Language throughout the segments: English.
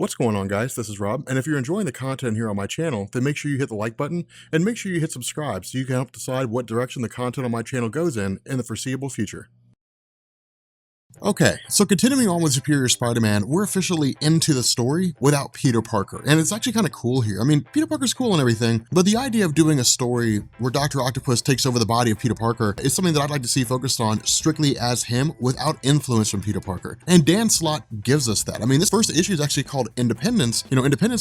What's going on, guys? This is Rob, and if you're enjoying the content here on my channel, then make sure you hit the like button and make sure you hit subscribe so you can help decide what direction the content on my channel goes in the foreseeable future. Okay, so continuing on with Superior Spider-Man, we're officially into the story without Peter Parker, and it's actually kind of cool here. I mean, Peter Parker's cool and everything, but the idea of doing a story where Dr. Octopus takes over the body of Peter Parker is something that I'd like to see focused on strictly as him without influence from Peter Parker. And Dan Slott gives us that. I mean, this first issue is actually called Independence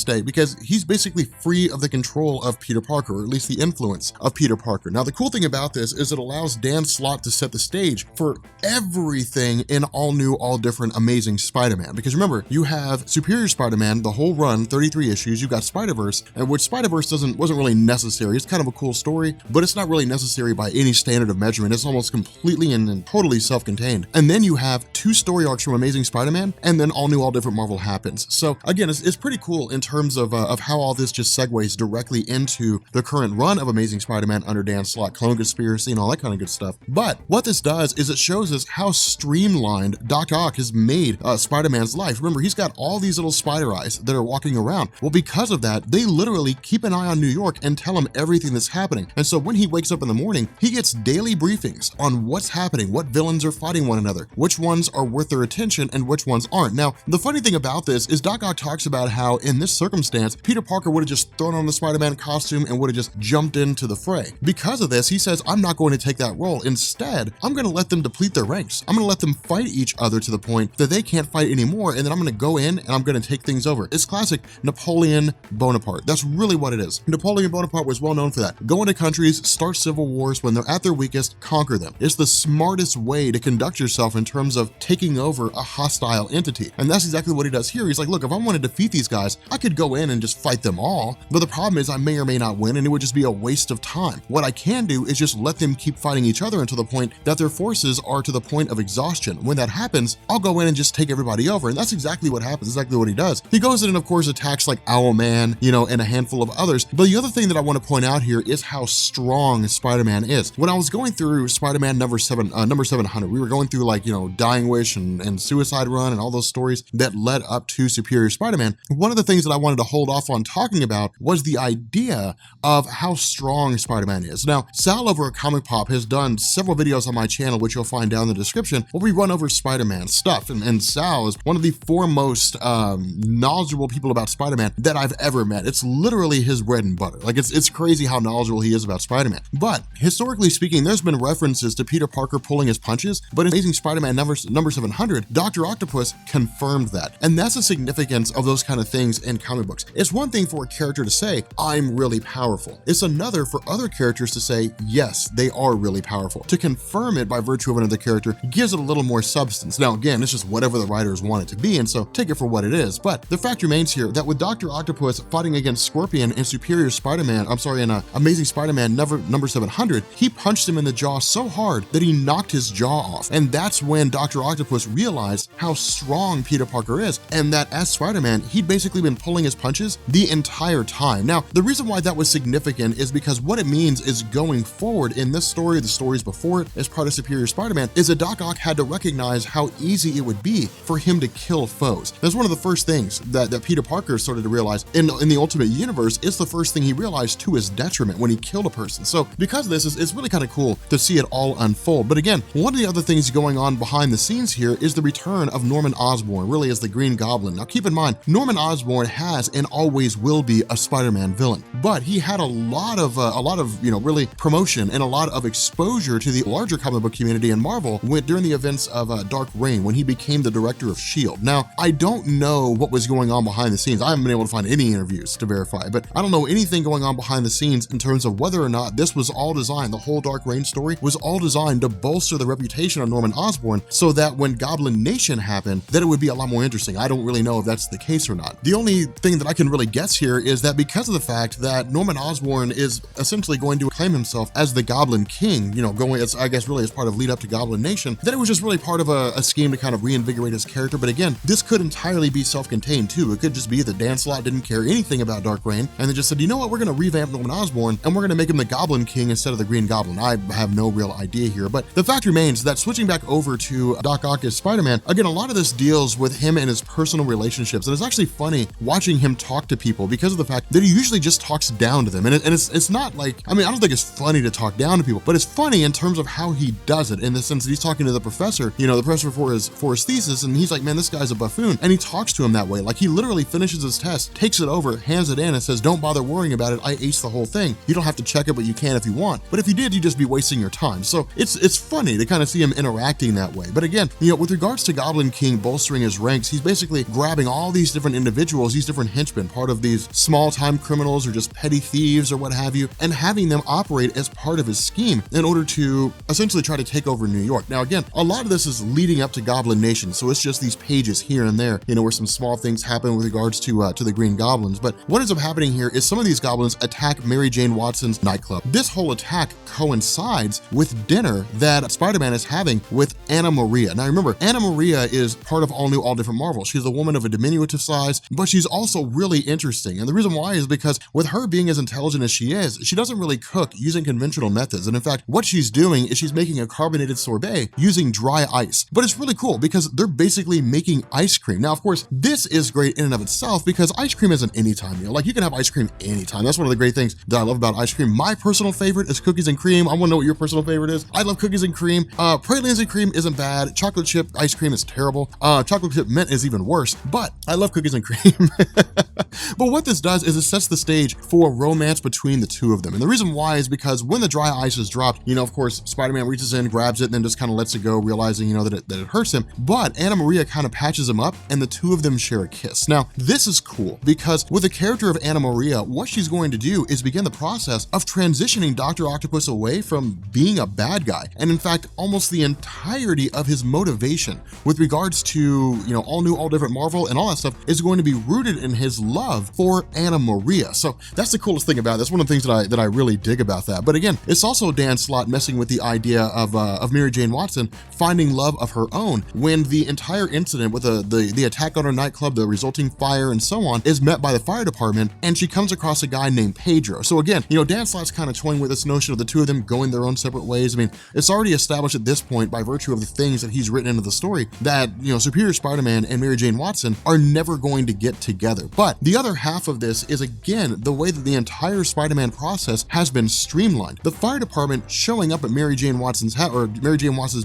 Day, because he's basically free of the control of Peter Parker, or at least the influence of Peter Parker. Now, the cool thing about this is it allows Dan Slott to set the stage for everything in all new, all different Amazing Spider-Man. Because remember, you have Superior Spider-Man, the whole run, 33 issues, you've got Spider-Verse, and which Spider-Verse wasn't really necessary. It's kind of a cool story, but it's not really necessary by any standard of measurement. It's almost completely and totally self-contained. And then you have two story arcs from Amazing Spider-Man, and then all new, all different Marvel happens. So again, it's pretty cool in terms of how all this just segues directly into the current run of Amazing Spider-Man under Dan Slott, Clone Conspiracy, and all that kind of good stuff. But what this does is it shows us how streamlined Doc Ock has made Spider-Man's life. Remember, he's got all these little spider eyes that are walking around. Well, because of that, they literally keep an eye on New York and tell him everything that's happening. And so when he wakes up in the morning, he gets daily briefings on what's happening, what villains are fighting one another, which ones are worth their attention and which ones aren't. Now, the funny thing about this is Doc Ock talks about how in this circumstance, Peter Parker would have just thrown on the Spider-Man costume and would have just jumped into the fray. Because of this, he says, I'm not going to take that role. Instead, I'm going to let them deplete their ranks. I'm going to let them fight each other to the point that they can't fight anymore, and then I'm going to go in and I'm going to take things over. It's classic Napoleon Bonaparte. That's really what it is. Napoleon Bonaparte was well known for that. Go into countries, start civil wars when they're at their weakest, conquer them. It's the smartest way to conduct yourself in terms of taking over a hostile entity. And that's exactly what he does here. He's like, look, if I want to defeat these guys, I could go in and just fight them all, but the problem is I may or may not win, and it would just be a waste of time. What I can do is just let them keep fighting each other until the point that their forces are to the point of exhaustion. When that happens, I'll go in and just take everybody over. And that's exactly what happens, exactly what he does. He goes in and of course attacks like Owlman, and a handful of others. But the other thing that I want to point out here is how strong Spider-Man is. When I was going through Spider-Man number 700, we were going through like, Dying Wish and Suicide Run and all those stories that led up to Superior Spider-Man. One of the things that I wanted to hold off on talking about was the idea of how strong Spider-Man is. Now, Sal over at Comic Pop has done several videos on my channel, which you'll find down in the description, where we run over Spider-Man stuff. And Sal is one of the foremost knowledgeable people about Spider-Man that I've ever met. It's literally his bread and butter. Like it's crazy how knowledgeable he is about Spider-Man. But historically speaking, there's been references to Peter Parker pulling his punches, but in Amazing Spider-Man number 700, Dr. Octopus confirmed that. And that's the significance of those kind of things in comic books. It's one thing for a character to say, I'm really powerful. It's another for other characters to say, yes, they are really powerful. To confirm it by virtue of another character gives it a little more substance. Now, again, it's just whatever the writers want it to be, and so take it for what it is. But the fact remains here that with Dr. Octopus fighting against Scorpion in Superior Spider-Man, in Amazing Spider-Man number 700, he punched him in the jaw so hard that he knocked his jaw off. And that's when Dr. Octopus realized how strong Peter Parker is, and that as Spider-Man, he'd basically been pulling his punches the entire time. Now, the reason why that was significant is because what it means is going forward in this story, the stories before it, as part of Superior Spider-Man, is that Doc Ock had to recognize how easy it would be for him to kill foes. That's one of the first things that Peter Parker started to realize in the Ultimate Universe. It's the first thing he realized to his detriment when he killed a person. So because of this, it's really kind of cool to see it all unfold. But again, one of the other things going on behind the scenes here is the return of Norman Osborn, really as the Green Goblin. Now keep in mind, Norman Osborn has and always will be a Spider-Man villain, but he had a lot of really promotion and a lot of exposure to the larger comic book community in Marvel during the events of Dark Reign, when he became the director of S.H.I.E.L.D. Now, I don't know what was going on behind the scenes. I haven't been able to find any interviews to verify, but I don't know anything going on behind the scenes in terms of whether or not this was all designed, the whole Dark Reign story was all designed to bolster the reputation of Norman Osborn so that when Goblin Nation happened, that it would be a lot more interesting. I don't really know if that's the case or not. The only thing that I can really guess here is that because of the fact that Norman Osborn is essentially going to claim himself as the Goblin King, going as, I guess, really as part of lead up to Goblin Nation, that it was just really part part of a scheme to kind of reinvigorate his character, but again, this could entirely be self-contained too. It could just be that Dan Slott didn't care anything about Dark Reign, and they just said, you know what, we're going to revamp Norman Osborn, and we're going to make him the Goblin King instead of the Green Goblin. I have no real idea here, but the fact remains that switching back over to Doc Ock as Spider-Man, again, a lot of this deals with him and his personal relationships, and it's actually funny watching him talk to people because of the fact that he usually just talks down to them, and it's not like, I mean, I don't think it's funny to talk down to people, but it's funny in terms of how he does it, in the sense that he's talking to the professor, you know, the professor for his thesis, and he's like, man, this guy's a buffoon, and he talks to him that way. Like, he literally finishes his test, takes it over, hands it in, and says, don't bother worrying about it, I aced the whole thing. You don't have to check it, but you can if you want. But if you did, you'd just be wasting your time. So it's funny to kind of see him interacting that way. But again, you know, with regards to Goblin King bolstering his ranks, he's basically grabbing all these different individuals, these different henchmen, part of these small-time criminals or just petty thieves or what have you, and having them operate as part of his scheme in order to essentially try to take over New York. Now, again, a lot of this is leading up to Goblin Nation, so it's just these pages here and there, you know, where some small things happen with regards to the Green Goblins. But what ends up happening here is some of these goblins attack Mary Jane Watson's nightclub. This whole attack coincides with dinner that Spider-Man is having with Anna Maria. Now, remember, Anna Maria is part of All New, All Different Marvel. She's a woman of a diminutive size, but she's also really interesting. And the reason why is because with her being as intelligent as she is, she doesn't really cook using conventional methods. And in fact, what she's doing is she's making a carbonated sorbet using dry ice. But it's really cool because they're basically making ice cream. Now, of course, this is great in and of itself because ice cream is an anytime meal. Like, you can have ice cream anytime. That's one of the great things that I love about ice cream. My personal favorite is cookies and cream. I want to know what your personal favorite is. I love cookies and cream. Pralines and cream isn't bad. Chocolate chip ice cream is terrible. Chocolate chip mint is even worse, but I love cookies and cream. But what this does is it sets the stage for romance between the two of them. And the reason why is because when the dry ice is dropped, you know, of course, Spider-Man reaches in, grabs it, and then just kind of lets it go, realizing, you know, that it hurts him. But Anna Maria kind of patches him up, and the two of them share a kiss. Now, this is cool because with the character of Anna Maria, what she's going to do is begin the process of transitioning Dr. Octopus away from being a bad guy. And in fact, almost the entirety of his motivation with regards to, you know, All New, All Different Marvel and all that stuff is going to be rooted in his love for Anna Maria. So that's the coolest thing about it. That's one of the things that I really dig about that. But again, it's also Dan Slott messing with the idea of Mary Jane Watson finding love of her own when the entire incident with the attack on her nightclub, the resulting fire and so on, is met by the fire department, and she comes across a guy named Pedro. So again, you know, Dan Slott's kind of toying with this notion of the two of them going their own separate ways. I mean, it's already established at this point by virtue of the things that he's written into the story that, you know, Superior Spider-Man and Mary Jane Watson are never going to get together. But the other half of this is, again, the way that the entire Spider-Man process has been streamlined. The fire department showing up at Mary Jane Watson's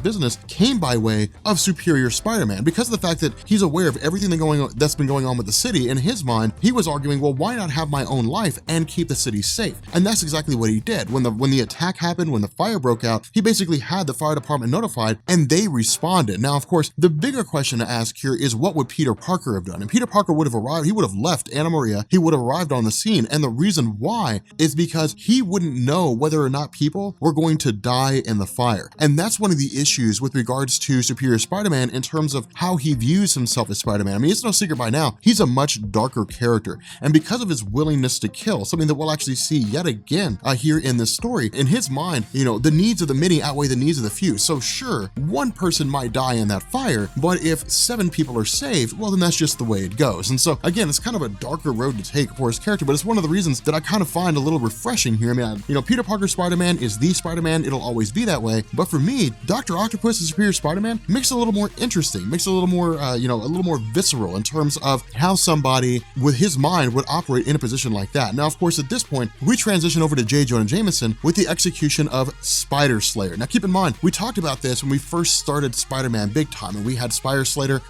business came by way of Superior Spider-Man because of the fact that he's aware of everything that's been going on with the city. In his mind, he was arguing, well, why not have my own life and keep the city safe? And that's exactly what he did. When the attack happened, when the fire broke out, he basically had the fire department notified and they responded. Now, of course, the bigger question to ask here is, what would Peter Parker have done? And Peter Parker would have arrived, he would have left Anna Maria, he would have arrived on the scene. And the reason why is because he wouldn't know whether or not people were going to die in the fire. And that's one of the issues with regards to Superior Spider-Man in terms of how he views himself as Spider-Man. I mean, it's no secret by now, he's a much darker character. And because of his willingness to kill, something that we'll actually see yet again here in this story, in his mind, you know, the needs of the many outweigh the needs of the few. So sure, one person might die in that fire, but if 7 people are saved, well, then that's just the way it goes. And so again, it's kind of a darker road to take for his character, but it's one of the reasons that I kind of find a little refreshing here. I mean, you know, Peter Parker Spider-Man is the Spider-Man, it'll always be that way. But for me, Dr. Octopus and Superior Spider-Man makes it a little more interesting, makes it a little more, you know, a little more visceral in terms of how somebody with his mind would operate in a position like that. Now, of course, at this point, we transition over to J. Jonah Jameson with the execution of Spider Slayer. Now, keep in mind, we talked about this when we first started Spider-Man big time, and we had Spider Slayer,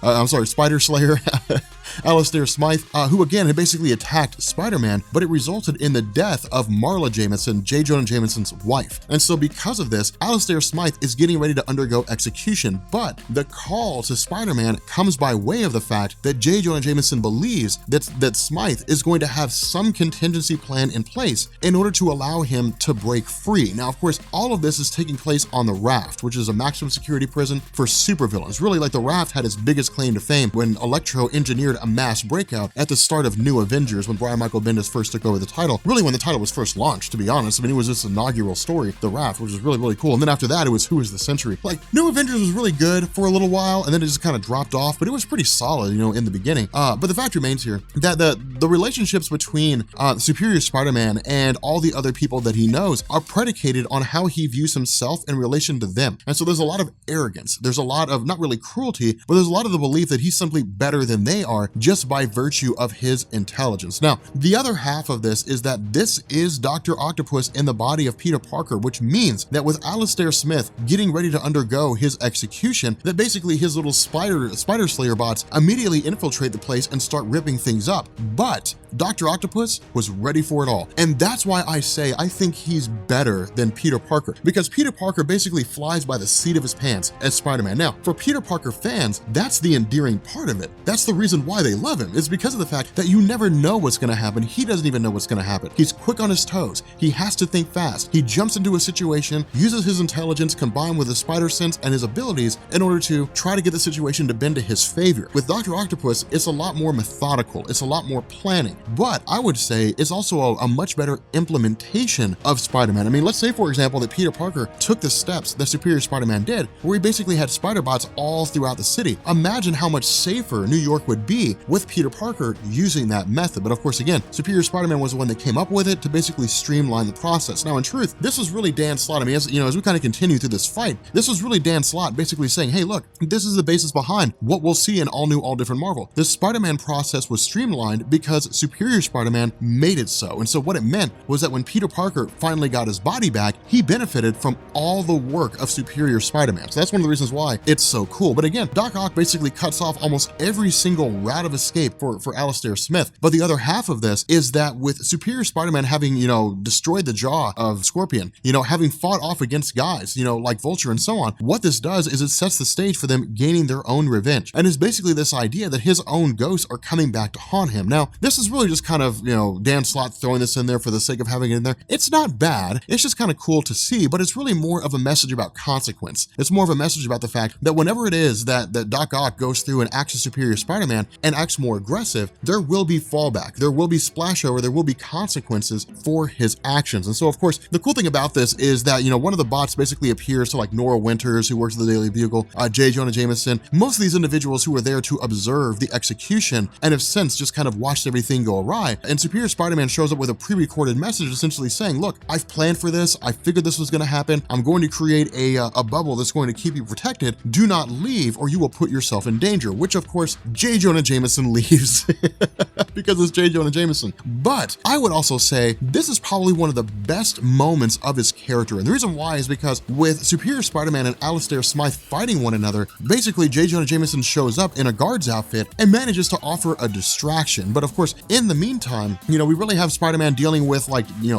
Alistair Smythe, who again had basically attacked Spider-Man, but it resulted in the death of Marla Jameson, J. Jonah Jameson's wife. And so because of this, Alistair Smythe is getting ready to undergo execution, but the call to Spider-Man comes by way of the fact that J. Jonah Jameson believes that Smythe is going to have some contingency plan in place in order to allow him to break free. Now, of course, all of this is taking place on the Raft, which is a maximum security prison for supervillains. Really, like, the Raft had its biggest claim to fame when Electro engineered inspired a mass breakout at the start of New Avengers when Brian Michael Bendis first took over the title. Really, when the title was first launched, to be honest. I mean, it was this inaugural story, The Raft, which was really, really cool. And then after that, it was Who is the Century? Like, New Avengers was really good for a little while, and then it just kind of dropped off, but it was pretty solid, you know, in the beginning. But the fact remains here that the relationships between Superior Spider-Man and all the other people that he knows are predicated on how he views himself in relation to them. And so there's a lot of arrogance. There's a lot of, not really cruelty, but there's a lot of the belief that he's simply better than they are just by virtue of his intelligence. Now, the other half of this is that this is Dr. Octopus in the body of Peter Parker, which means that with Alistair Smythe getting ready to undergo his execution, that basically his little spider slayer bots immediately infiltrate the place and start ripping things up. But Dr. Octopus was ready for it all. And that's why I say I think he's better than Peter Parker, because Peter Parker basically flies by the seat of his pants as Spider-Man. Now, for Peter Parker fans, that's the endearing part of it. That's the reason why they love him, is because of the fact that you never know what's gonna happen. He doesn't even know what's gonna happen. He's quick on his toes. He has to think fast. He jumps into a situation, uses his intelligence combined with his spider sense and his abilities in order to try to get the situation to bend to his favor. With Dr. Octopus, it's a lot more methodical. It's a lot more planning. But I would say it's also a much better implementation of Spider-Man. I mean, let's say, for example, that Peter Parker took the steps that Superior Spider-Man did, where he basically had spider bots all throughout the city. Imagine how much safer New York would be with Peter Parker using that method. But of course, again, Superior Spider-Man was the one that came up with it to basically streamline the process. Now, in truth, this was really Dan Slott. I mean, as we kind of continue through this fight, this was really Dan Slott basically saying, hey, look, this is the basis behind what we'll see in all new, all different Marvel. This Spider-Man process was streamlined because Superior Spider-Man made it so. And so what it meant was that when Peter Parker finally got his body back, he benefited from all the work of Superior Spider-Man. So that's one of the reasons why it's so cool. But again, Doc Ock basically cuts off almost every single route of escape for Alistair Smythe. But the other half of this is that with Superior Spider-Man having, destroyed the jaw of Scorpion, having fought off against guys, like Vulture and so on, what this does is it sets the stage for them gaining their own revenge. And it's basically this idea that his own ghosts are coming back to haunt him. Now, this is really just kind of, Dan Slott throwing this in there for the sake of having it in there. It's not bad. It's just kind of cool to see, but it's really more of a message about consequence. It's more of a message about the fact that whenever it is that Doc Ock goes through and acts as Superior Spider-Man and acts more aggressive, there will be fallback, there will be splashover, there will be consequences for his actions. And so, of course, the cool thing about this is that, one of the bots basically appears to like Nora Winters, who works at the Daily Bugle, J. Jonah Jameson, most of these individuals who were there to observe the execution and have since just kind of watched everything go awry. And Superior Spider-Man shows up with a pre-recorded message essentially saying, look, I've planned for this. I figured this was going to happen. I'm going to create a bubble that's going to keep you protected. Do not leave or you will put yourself in danger, which of course, J. Jonah Jameson leaves because it's J. Jonah Jameson. But I would also say this is probably one of the best moments of his character. And the reason why is because with Superior Spider-Man and Alistair Smythe fighting one another, basically J. Jonah Jameson shows up in a guard's outfit and manages to offer a distraction. But of course, in the meantime, we really have Spider-Man dealing with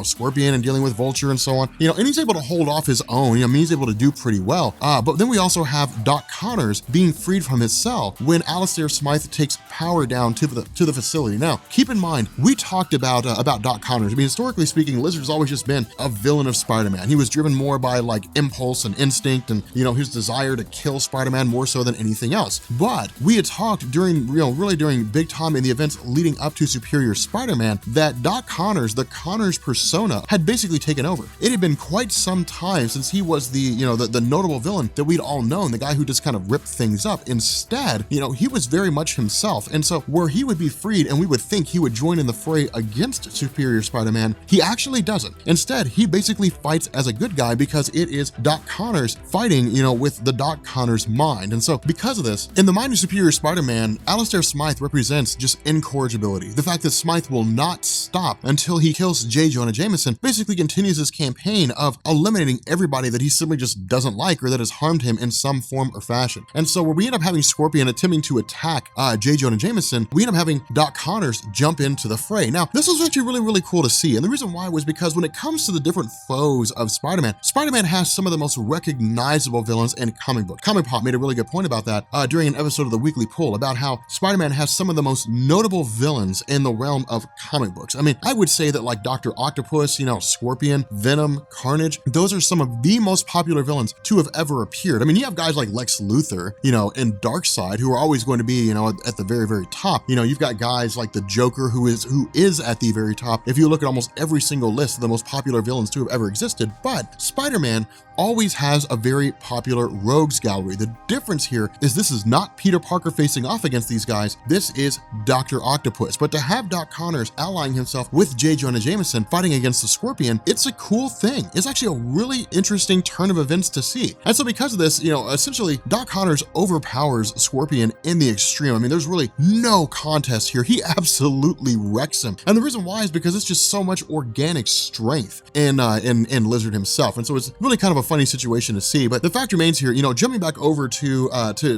Scorpion and dealing with Vulture and so on, and he's able to hold off his own. He's able to do pretty well. But then we also have Doc Connors being freed from his cell when Alistair Smythe takes power down to the facility. Now, keep in mind, we talked about Doc Connors. I mean, historically speaking, Lizard's always just been a villain of Spider-Man. He was driven more by like impulse and instinct and, his desire to kill Spider-Man more so than anything else. But we had talked during, really during big time in the events leading up to Superior Spider-Man that Doc Connors, the Connors persona, had basically taken over. It had been quite some time since he was the notable villain that we'd all known, the guy who just kind of ripped things up. Instead, he was very much himself. And so where he would be freed and we would think he would join in the fray against Superior Spider-Man, he actually doesn't. Instead, he basically fights as a good guy because it is Doc Connors fighting, with the Doc Connors mind. And so because of this, in the mind of Superior Spider-Man, Alistair Smythe represents just incorrigibility. The fact that Smythe will not stop until he kills J. Jonah Jameson basically continues his campaign of eliminating everybody that he simply just doesn't like or that has harmed him in some form or fashion. And so where we end up having Scorpion attempting to attack J. Jonah Jameson, we end up having Doc Connors jump into the fray. Now, this was actually really, really cool to see. And the reason why was because when it comes to the different foes of Spider-Man, Spider-Man has some of the most recognizable villains in comic book. Comic Pop made a really good point about that during an episode of the Weekly Pull about how Spider-Man has some of the most notable villains in the realm of comic books. I mean, I would say that like Dr. Octopus, Scorpion, Venom, Carnage, those are some of the most popular villains to have ever appeared. I mean, you have guys like Lex Luthor, and Darkseid, who are always going to be, at the very, very top. You've got guys like the Joker, who is at the very top. If you look at almost every single list of the most popular villains to have ever existed, but Spider-Man always has a very popular rogues gallery. The difference here is this is not Peter Parker facing off against these guys. This is Dr. Octopus. But to have Doc Connors allying himself with J. Jonah Jameson fighting against the Scorpion, it's a cool thing. It's actually a really interesting turn of events to see. And so because of this, essentially Doc Connors overpowers Scorpion in the extreme. I mean, there's really no contest here. He absolutely wrecks him. And the reason why is because it's just so much organic strength in Lizard himself. And so it's really kind of a funny situation to see. But the fact remains here, jumping back over to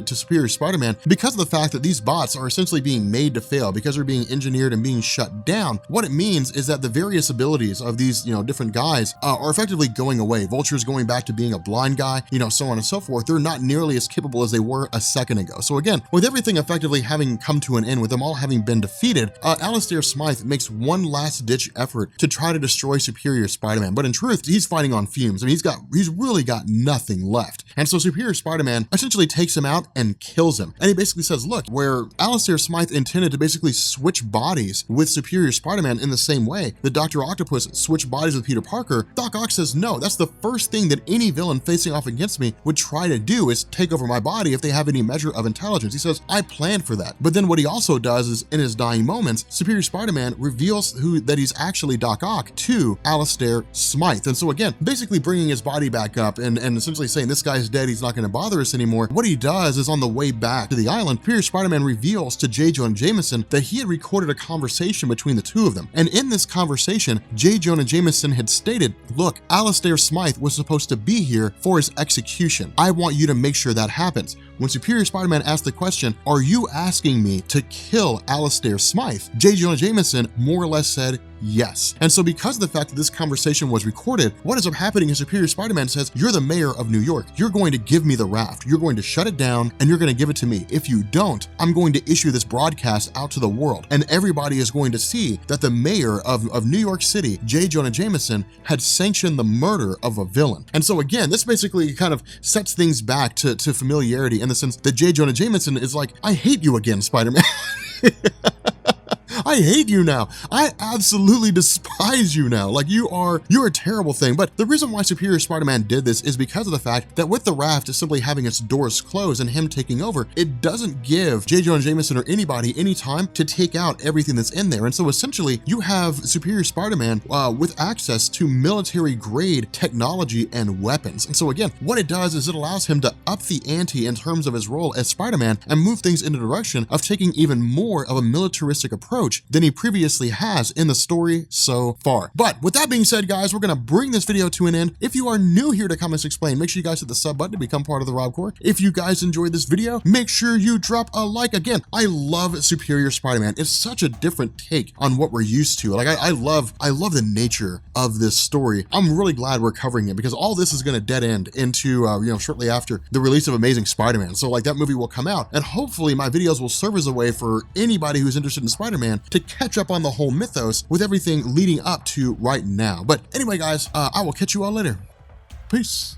Superior Spider-Man, because of the fact that these bots are essentially being made to fail, because they're being engineered and being shut down, what it means is that the various abilities of these, different guys are effectively going away. Vulture's going back to being a blind guy, so on and so forth. They're not nearly as capable as they were a second ago. So again, with everything effectively having come to an end, with them all having been defeated, Alistair Smythe makes one last ditch effort to try to destroy Superior Spider-Man. But in truth, he's fighting on fumes. I mean, he's really got nothing left. And so Superior Spider-Man essentially takes him out and kills him. And he basically says, look, where Alistair Smythe intended to basically switch bodies with Superior Spider-Man in the same way that Dr. Octopus switched bodies with Peter Parker, Doc Ock says, no, that's the first thing that any villain facing off against me would try to do, is take over my body if they have any measure of intelligence. He says, I planned for that. But then what he also does is, in his dying moments, Superior Spider-Man reveals that he's actually Doc Ock to Alistair Smythe. And so again, basically bringing his body back up and essentially saying, this guy's dead, he's not going to bother us anymore. What he does is, on the way back to the island, Superior Spider-Man reveals to J. Jonah Jameson that he had recorded a conversation between the two of them. And in this conversation, J. Jonah Jameson had stated, look, Alistair Smythe was supposed to be here for his execution. I want you to make sure that happens. When Superior Spider-Man asked the question, are you asking me to kill Alistair Smythe? J. Jonah Jameson more or less said, yes. And so because of the fact that this conversation was recorded, what ends up happening is Superior Spider-Man says, you're the mayor of New York. You're going to give me the Raft. You're going to shut it down and you're going to give it to me. If you don't, I'm going to issue this broadcast out to the world. And everybody is going to see that the mayor of New York City, J. Jonah Jameson, had sanctioned the murder of a villain. And so again, this basically kind of sets things back to familiarity, in the sense that J. Jonah Jameson is like, I hate you again, Spider-Man. I hate you now. I absolutely despise you now. Like, you're a terrible thing. But the reason why Superior Spider-Man did this is because of the fact that with the Raft simply having its doors closed and him taking over, it doesn't give J. Jonah Jameson or anybody any time to take out everything that's in there. And so essentially you have Superior Spider-Man with access to military grade technology and weapons. And so again, what it does is it allows him to up the ante in terms of his role as Spider-Man and move things in the direction of taking even more of a militaristic approach than he previously has in the story so far. But with that being said, guys, we're going to bring this video to an end. If you are new here to Comics Explained, make sure you guys hit the sub button to become part of the Rob Corps. If you guys enjoyed this video, make sure you drop a like. Again, I love Superior Spider-Man. It's such a different take on what we're used to. Like, I love the nature of this story. I'm really glad we're covering it, because all this is going to dead end into, shortly after the release of Amazing Spider-Man. So like, that movie will come out, and hopefully my videos will serve as a way for anybody who's interested in Spider-Man to catch up on the whole mythos with everything leading up to right now. But anyway, guys, I will catch you all later. Peace.